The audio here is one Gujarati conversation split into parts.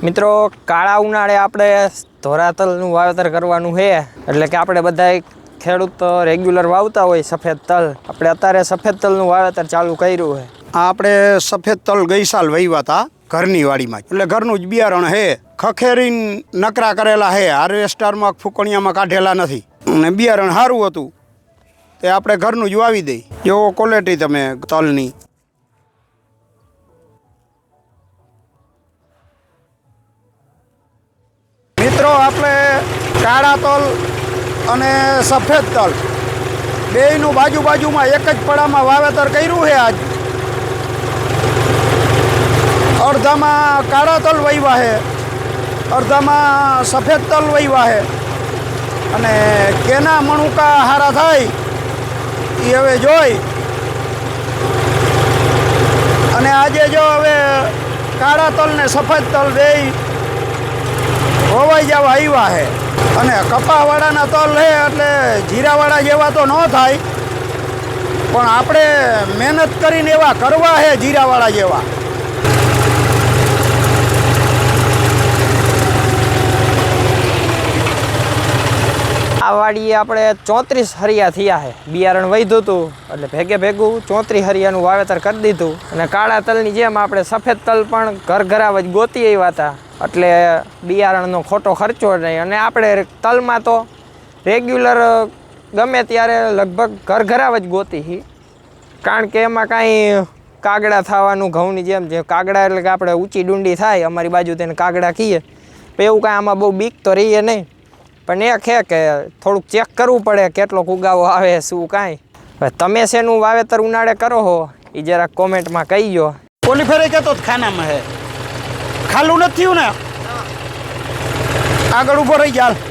મિત્રો કાળા ઉનાળે આપણે ધોરાતલનું વાવેતર કરવાનું છે એટલે કે આપણે બધા ખેડૂત રેગ્યુલર વાવતા હોય સફેદ તલ આપણે અત્યારે સફેદ તલનું વાવેતર ચાલુ કર્યું છે। આપણે સફેદ તલ ગઈ સાલ વાવ્યા હતા ઘરની વાડીમાં એટલે ઘરનું જ બિયારણ છે ખખેરીન નકરા કરેલા છે હાર્વેસ્ટરમાં ફૂકણિયામાં કાઢેલા નથી અને બિયારણ સારું હતું તે આપણે ઘરનું જ વાવી દઈ જો ક્વોલિટી તમે તલની। મિત્રો આપણે કાળા તલ અને સફેદ તલ બેયનું બાજુમાં એક જ પડામાં વાવેતર કર્યું છે। આજ અડધામાં કાળા તલ વાવ્યા છે અડધામાં સફેદ તલ વાવ્યા છે અને કેના મણુકા હારા થાય એ હવે જોઈ અને આજે જો હવે કાળા તલ ને સફેદ તલ બેય હોવાઈ જવા આવ્યા છે અને કપાવાળાના તલ છે એટલે જીરાવાળા જેવા તો ન થાય પણ આપણે મહેનત કરીને એવા કરવા છે જીરાવાળા જેવા। આ વાડીએ આપણે 34 હરિયા થયા છે બિયારણ વધ્યું હતું એટલે ભેગું 34 હરિયાનું વાવેતર કરી દીધું અને કાળા તલની જેમ આપણે સફેદ તલ પણ ઘરાવ જ ગોતી આવ્યા હતા એટલે બિયારણનો ખોટો ખર્ચો નહીં અને આપણે તલમાં તો રેગ્યુલર ગમે ત્યારે લગભગ ઘરાવ જ ગોતી કારણ કે એમાં કાંઈ કાગડા થવાનું ઘઉંની જેમ જે કાગડા એટલે કે આપણે ઊંચી ડુંડી થાય અમારી બાજુ તેને કાગડા કહીએ પણ એવું કાંઈ આમાં બહુ બીક તો રહીએ નહીં પણ એ છે કે થોડુંક ચેક કરવું પડે કેટલો ઉગાવો આવે શું કાંઈ। તમે શેનું વાવેતર ઉનાળે કરો હો એ જરાક કોમેન્ટમાં કહીજો। ઓલી ફેરે કહેતો ખાનામાં હે ખાલું નથી થયું ને આગળ ઊભો રહી જાય।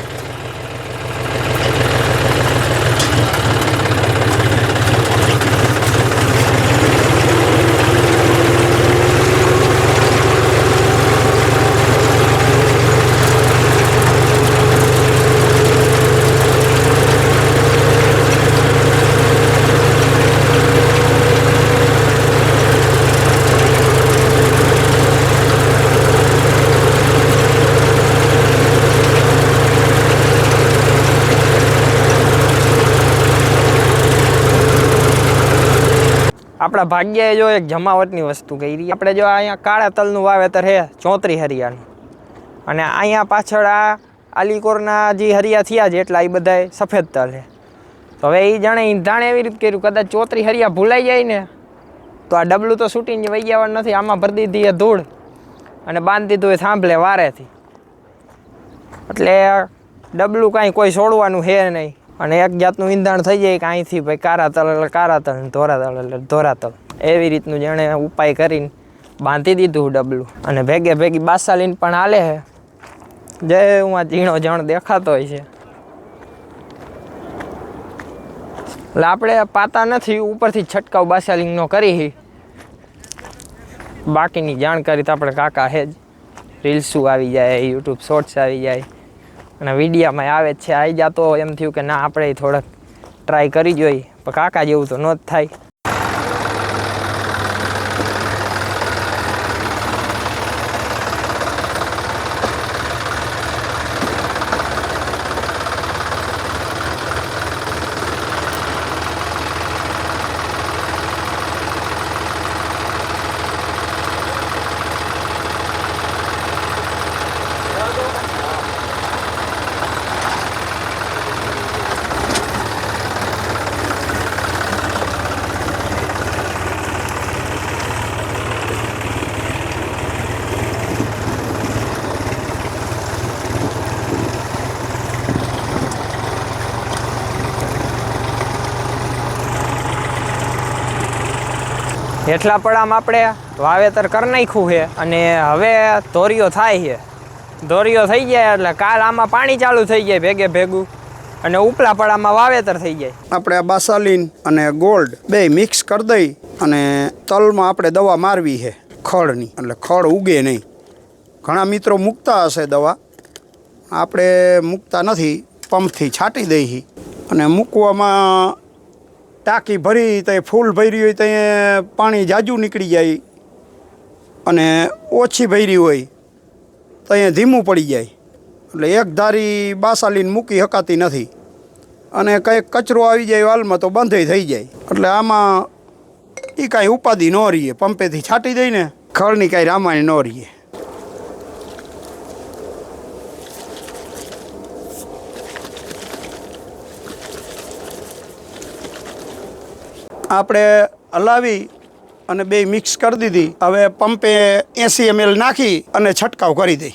આપણા ભાગ્યએ જો એક જમાવટની વસ્તુ કરી આપણે જો અહીંયા કાળા તલનું વાવેતર છે 34 હરિયાનું અને અહીંયા પાછળ આ આલીકોરના જે હરિયા થયા છે એટલા એ બધા સફેદ તલ છે તો હવે એ જાણે એવી રીતે કર્યું કદાચ 34 હરિયા ભૂલાઈ જાય ને તો આ ડબલું તો છૂટીને વહી જવાનું નથી આમાં ભરી દીધી એ ધૂળ અને બાંધી દીધું એ થાંભલે વારેથી એટલે ડબલું કાંઈ કોઈ છોડવાનું છે નહીં અને એક જાતનું ઈંધણ થઈ જાય કે અહીંથી ભાઈ કાળા તલ એટલે કાળા તલ ધોરાતલ એટલે ધોરાતલ એવી રીતનું જેણે ઉપાય કરીને બાંધી દીધું ડબલું અને ભેગી બાસાલીન પણ હાલે છે જે હું આ ઝીણો જણ દેખાતો હોય છે એટલે આપણે પાતા નથી ઉપરથી છંટકાવ બાસાલીનનો કરી બાકીની જાણકારી તો આપણે કાકા છે જ રીલ્સું આવી જાય યુટ્યુબ શોર્ટ્સ આવી જાય અને વિડીયામાં આવે છે આવી જાતો એમ થયું કે ના આપણે થોડાક ટ્રાય કરી જોઈએ પણ કાકા જેવું તો ન જ થાય। હેઠલા પડામાં આપણે વાવેતર કરી નાખ્યું છે અને હવે ધોરીઓ થાય છે ધોરીઓ થઈ જાય એટલે કાલ આમાં પાણી ચાલુ થઈ જાય ભેગું અને ઉપલા પડામાં વાવેતર થઈ જાય। આપણે આ બાસાલીન અને ગોલ્ડ બે મિક્સ કરી દઈ અને તલમાં આપણે દવા મારવી છે ખડની એટલે ખડ ઉગે નહીં। ઘણા મિત્રો મૂકતા હશે દવા આપણે મૂકતા નથી પંપથી છાંટી દઈ અને મૂકવામાં ટાંકી ભરી તો ફૂલ ભરી હોય તો પાણી જાજુ નીકળી જાય અને ઓછી ભરી હોય તો તો અહીંયા ધીમું પડી જાય એટલે એક ધારી બાસાલીને મૂકી શકાતી નથી અને કંઈક કચરો આવી જાય વાલમાં તો બંધ થઈ જાય એટલે આમાં એ કાંઈ ઉપાધિ ન રહીએ પંપેથી છાંટી દઈને ખળની કાંઈ રામાયણ ન રહીએ આપણે હલાવી અને બે મિક્સ કરી દીધી હવે પંપે 80 ml નાખી અને છંટકાવ કરી દઈ